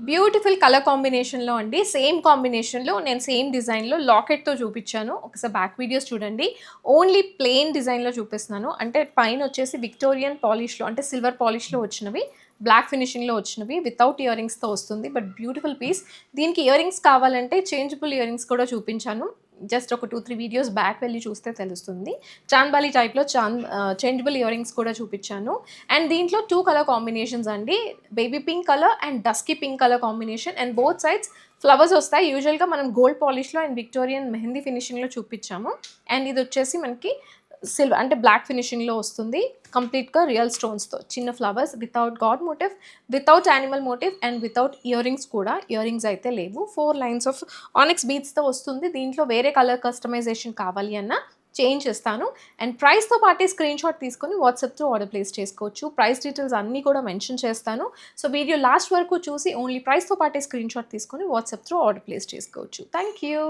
Beautiful colour కాంబినేషన్‌లో అండి. Same కాంబినేషన్‌లో నేను సేమ్ డిజైన్‌లో లాకెట్‌తో చూపిచ్చాను. ఒకసారి బ్యాక్ వీడియోస్ చూడండి. ఓన్లీ ప్లెయిన్ డిజైన్‌లో చూపిస్తున్నాను. అంటే పైనొచ్చేసి విక్టోరియన్ పాలిష్‌లో అంటే సిల్వర్ పాలిష్‌లో వచ్చినవి. బ్లాక్ ఫినిషింగ్‌లో వచ్చినవి. వితౌట్ ఇయర్ రింగ్స్‌తో వస్తుంది. But beautiful piece. దీనికి ఇయర్ రింగ్స్ కావాలంటే చేంజబుల్ ఇయర్ రింగ్స్ కూడా చూపించాను. జస్ట్ ఒక 2, 3 వీడియోస్ బ్యాక్ వెళ్లి చూస్తే తెలుస్తుంది. చాంద్ బాలి టైప్‌లో చేంజబుల్ ఇయర్ రింగ్స్ కూడా చూపిచ్చాను. అండ్ దీంట్లో 2 కలర్ కాంబినేషన్స్ అండి. Baby pink colour and dusky pink colour combination and both sides flowers వస్తాయి. యూజువల్‌గా మనం గోల్డ్ పాలిష్‌లో అండ్ విక్టోరియన్ మెహందీ ఫినిషింగ్‌లో చూపిచ్చాము. అండ్ ఇదొచ్చేసి మనకి సిల్వర్ అంటే బ్లాక్ ఫినిషింగ్‌లో వస్తుంది. కంప్లీట్‌గా రియల్ స్టోన్స్‌తో చిన్న flowers without god motive, without animal motive and without ear rings కూడా. ఇయర్ రింగ్స్ అయితే లేవు. 4 లైన్స్ ఆఫ్ ఆనిక్స్ బీడ్స్‌తో వస్తుంది. దీంట్లో వేరే కలర్ కస్టమైజేషన్ కావాలి అన్నా చేంజ్ చేస్తాను. అండ్ ప్రైస్‌తో పాటే స్క్రీన్‌షాట్ తీసుకొని వాట్సాప్ త్రూ ఆర్డర్ ప్లేస్ చేసుకోవచ్చు. ప్రైస్ డీటెయిల్స్ అన్నీ కూడా మెన్షన్ చేస్తాను. సో, వీడియో లాస్ట్ వరకు చూసి ఓన్లీ ప్రైస్‌తో పాటే స్క్రీన్‌షాట్ తీసుకొని వాట్సాప్ త్రూ ఆర్డర్ ప్లేస్ చేసుకోవచ్చు. Thank you.